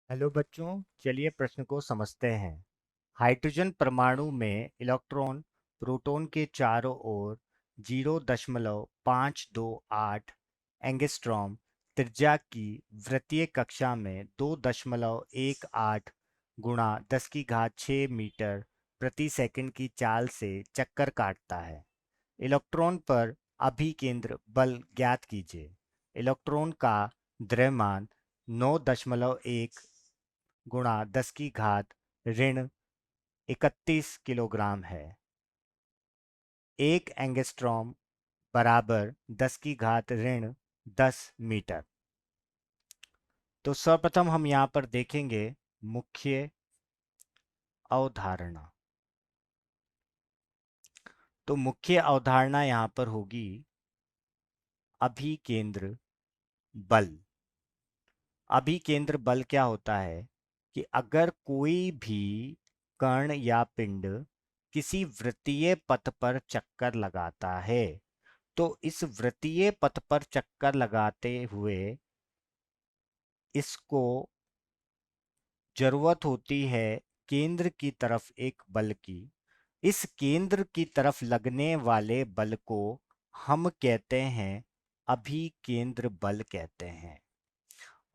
Hello बच्चों, चलिए प्रश्न को समझते हैं। हाइड्रोजन परमाणु में इलेक्ट्रॉन प्रोटॉन के चारों ओर 0.528 एंगस्ट्रॉम त्रिज्या की वृत्तीय कक्षा में 2.18 गुणा 10 की घात 6 मीटर प्रति सेकंड की चाल से चक्कर काटता है। इलेक्ट्रॉन पर अभिकेंद्र बल ज्ञात कीजिए। इलेक्ट्रॉन का द्रव्यमान 9.1 गुणा 10 की घात ऋण 31 किलोग्राम है। एक एंगस्ट्रॉम बराबर 10 की घात ऋण 10 मीटर। तो सर्वप्रथम हम यहाँ पर देखेंगे मुख्य अवधारणा। तो मुख्य अवधारणा यहाँ पर होगी अभिकेंद्र बल। अभिकेंद्र बल क्या होता है कि अगर कोई भी कण या पिंड किसी वृत्तीय पथ पर चक्कर लगाता है तो इस वृत्तीय पथ पर चक्कर लगाते हुए इसको जरूरत होती है केंद्र की तरफ एक बल की। इस केंद्र की तरफ लगने वाले बल को हम कहते हैं अभिकेंद्र बल कहते हैं।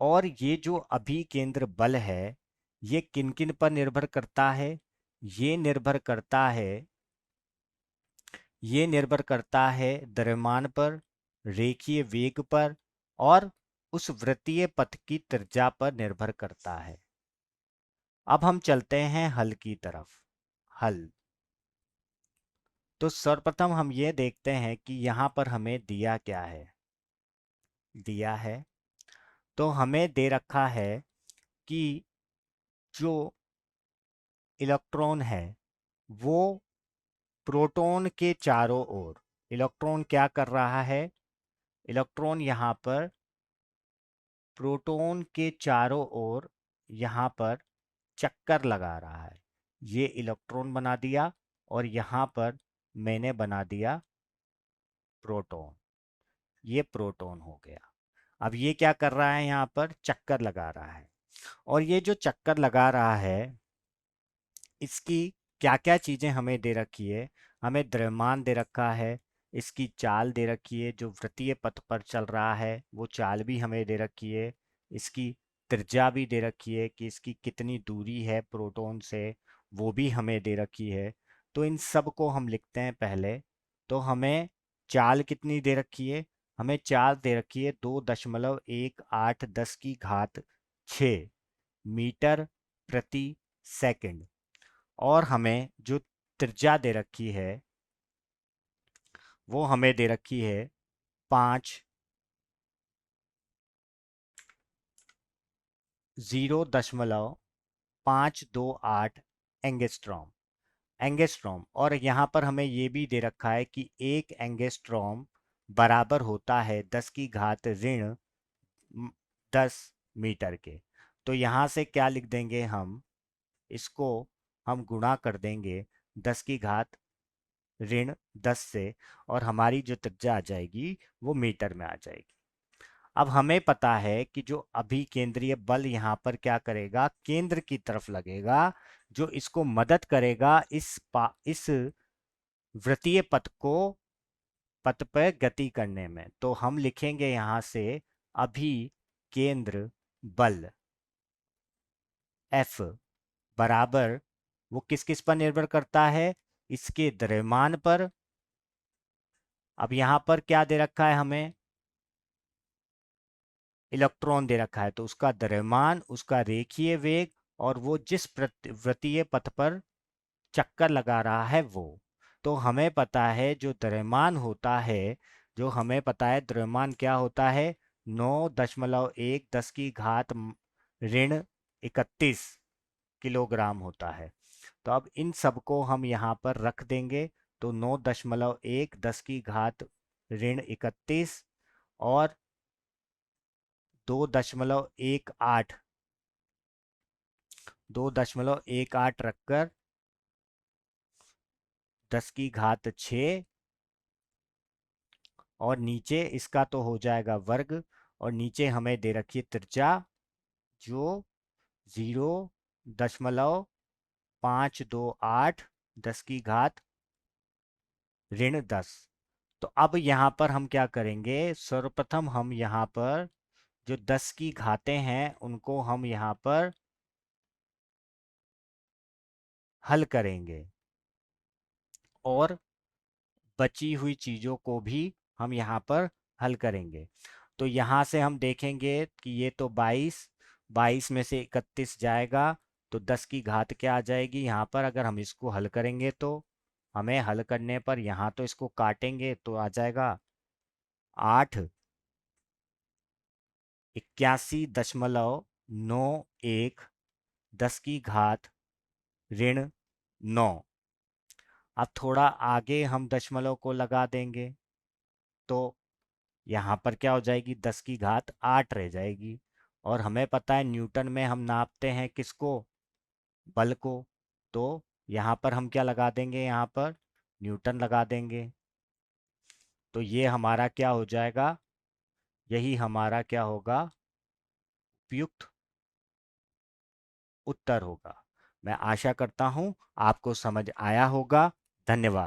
और ये जो अभिकेंद्र बल है ये किन किन पर निर्भर करता है? ये निर्भर करता है ये निर्भर करता है द्रव्यमान पर, रेखीय वेग पर और उस वृत्तीय पथ की त्रिज्या पर निर्भर करता है। अब हम चलते हैं हल की तरफ। हल। तो सर्वप्रथम हम ये देखते हैं कि यहाँ पर हमें दिया क्या है। दिया है तो हमें दे रखा है कि जो इलेक्ट्रॉन है वो प्रोटॉन के चारों ओर, इलेक्ट्रॉन क्या कर रहा है? इलेक्ट्रॉन यहाँ पर प्रोटॉन के चारों ओर यहाँ पर चक्कर लगा रहा है। ये इलेक्ट्रॉन बना दिया और यहाँ पर मैंने बना दिया प्रोटॉन। ये प्रोटॉन हो गया। अब ये क्या कर रहा है? यहाँ पर चक्कर लगा रहा है। और ये जो चक्कर लगा रहा है इसकी क्या क्या चीजें हमें दे रखी है? हमें द्रव्यमान दे रखा है, इसकी चाल दे रखी है, जो वृत्तीय पथ पर चल रहा है वो चाल भी हमें दे रखी है, इसकी त्रिज्या भी दे रखी है कि इसकी कितनी दूरी है प्रोटॉन से, वो भी हमें दे रखी है। तो इन सब को हम लिखते हैं पहले। तो हमें चाल कितनी दे रखी है? हमें चाल दे रखी है 2.18 की घात 6 मीटर प्रति सेकंड। और हमें जो त्रिज्या दे रखी है वो हमें दे रखी है 0.528 एंगस्ट्रॉम। एंगस्ट्रॉम। और यहाँ पर हमें ये भी दे रखा है कि एक एंगस्ट्रॉम बराबर होता है 10 की घात ऋण 10 मीटर के। तो यहाँ से क्या लिख देंगे हम? इसको हम गुणा कर देंगे 10 की घात ऋण 10 से और हमारी जो त्रिज्या आ जाएगी वो मीटर में आ जाएगी। अब हमें पता है कि जो अभिकेंद्रीय बल यहाँ पर क्या करेगा? केंद्र की तरफ लगेगा, जो इसको मदद करेगा इस वृत्तीय पथ पर गति करने में। तो हम लिखेंगे यहाँ से अभिकेंद्र बल F बराबर, वो किस किस पर निर्भर करता है? इसके द्रव्यमान पर। अब यहाँ पर क्या दे रखा है हमें? इलेक्ट्रॉन दे रखा है तो उसका द्रव्यमान, उसका रेखीय वेग और वो जिस वृत्तीय पथ पर चक्कर लगा रहा है वो। तो हमें पता है जो द्रव्यमान होता है, जो हमें पता है द्रव्यमान क्या होता है? 9.1 10 की घात ऋण 31 किलोग्राम होता है। तो अब इन सबको हम यहाँ पर रख देंगे। तो 9.1 10 की घात ऋण 31 और 2.18 2.18 रखकर 10 की घात 6 और नीचे इसका तो हो जाएगा वर्ग। और नीचे हमें दे रखी है त्रिज्या जो 0.528 10 की घात -10। तो अब यहाँ पर हम क्या करेंगे, सर्वप्रथम हम यहाँ पर जो 10 की घातें हैं उनको हम यहाँ पर हल करेंगे, और बची हुई चीज़ों को भी हम यहाँ पर हल करेंगे। तो यहाँ से हम देखेंगे कि ये तो 22, 22 में से 31 जाएगा, तो 10 की घात क्या आ जाएगी यहाँ पर, अगर हम इसको हल करेंगे तो हमें हल करने पर यहाँ तो इसको काटेंगे तो आ जाएगा 8, 81.91 10 की घात -9। अब थोड़ा आगे हम दशमलव को लगा देंगे, तो यहाँ पर क्या हो जाएगी, 10 की घात 8 रह जाएगी। और हमें पता है न्यूटन में हम नापते हैं किसको, बल को। तो यहाँ पर हम क्या लगा देंगे, यहाँ पर न्यूटन लगा देंगे। तो ये हमारा क्या हो जाएगा, यही हमारा क्या होगा, उपयुक्त उत्तर होगा। मैं आशा करता हूँ आपको समझ आया होगा। धन्यवाद।